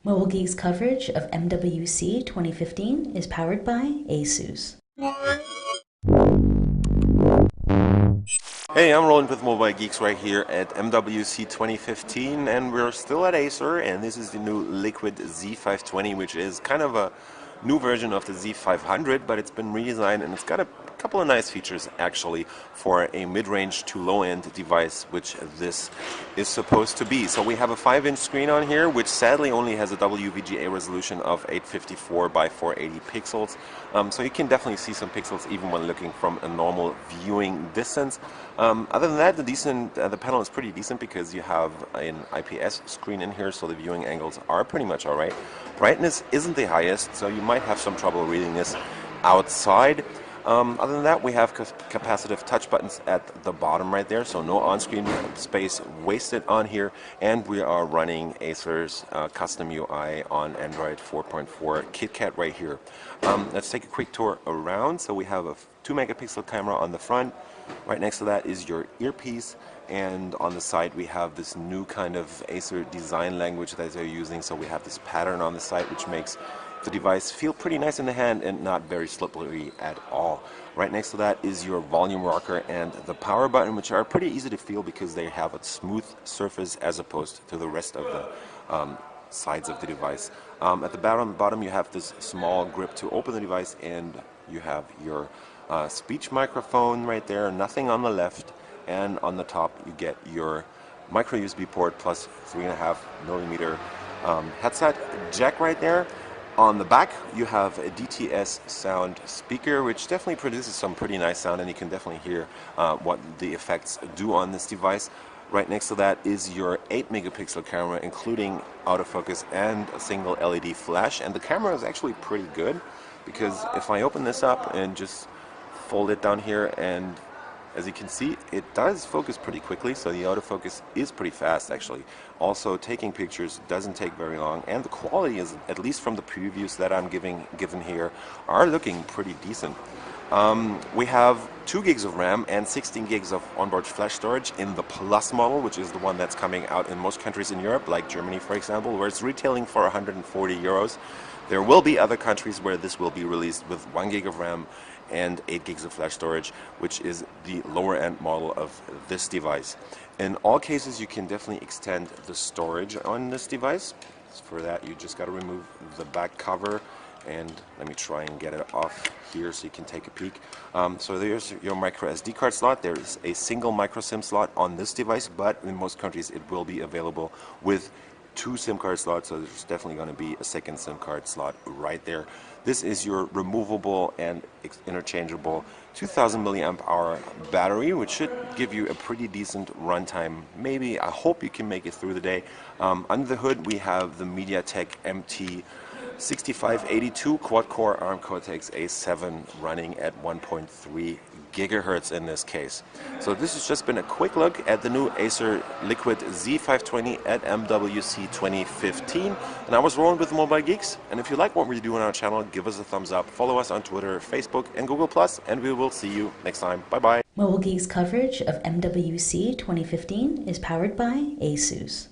Mobile Geeks coverage of MWC 2015 is powered by Asus. Hey, I'm rolling with Mobile Geeks right here at MWC 2015, and we're still at Acer, and this is the new Liquid Z520, which is kind of a new version of the Z500, but it's been redesigned and it's got a couple of nice features actually for a mid-range to low-end device, which this is supposed to be. So we have a 5-inch screen on here, which sadly only has a WVGA resolution of 854 by 480 pixels. So you can definitely see some pixels even when looking from a normal viewing distance. Other than that, the panel is pretty decent because you have an IPS screen in here, so the viewing angles are pretty much alright. Brightness isn't the highest, so you might have some trouble reading this outside. Other than that, we have capacitive touch buttons at the bottom right there, so no on-screen space wasted on here, and we are running Acer's custom UI on Android 4.4 KitKat right here. Let's take a quick tour around. So we have a 2-megapixel camera on the front. Right next to that is your earpiece, and on the side we have this new kind of Acer design language that they're using. So we have this pattern on the side which makes the device feel pretty nice in the hand and not very slippery at all. Right next to that is your volume rocker and the power button, which are pretty easy to feel because they have a smooth surface as opposed to the rest of the sides of the device. At the bottom you have this small grip to open the device, and you have your speech microphone right there, nothing on the left, and on the top you get your micro USB port plus 3.5mm headset jack right there. On the back you have a DTS sound speaker, which definitely produces some pretty nice sound, and you can definitely hear what the effects do on this device. Right next to that is your 8-megapixel camera, including autofocus and a single LED flash, and the camera is actually pretty good because if I open this up and just fold it down here, and as you can see, it does focus pretty quickly, so the autofocus is pretty fast actually. Also, taking pictures doesn't take very long, and the quality is, at least from the previews that I'm given here, are looking pretty decent. We have 2 gigs of RAM and 16 gigs of onboard flash storage in the Plus model, which is the one that's coming out in most countries in Europe, like Germany for example, where it's retailing for 140 euros. There will be other countries where this will be released with 1 gig of RAM and 8 gigs of flash storage, which is the lower end model of this device. In all cases, you can definitely extend the storage on this device. For that, you just got to remove the back cover, and let me try and get it off here so you can take a peek. So there's your micro SD card slot. There's a single micro SIM slot on this device, but in most countries it will be available with 2 SIM card slots, so there's definitely going to be a second SIM card slot right there. This is your removable and interchangeable 2000 milliamp hour battery, which should give you a pretty decent runtime. Maybe, I hope you can make it through the day. Under the hood we have the MediaTek MT6582 quad-core ARM Cortex-A7 running at 1.3 gigahertz in this case. So this has just been a quick look at the new Acer Liquid Z520 at MWC 2015, and I was rolling with Mobile Geeks. And if you like what we do on our channel, give us a thumbs up, follow us on Twitter, Facebook and Google+, and we will see you next time. Bye bye. Mobile Geeks coverage of MWC 2015 is powered by Asus.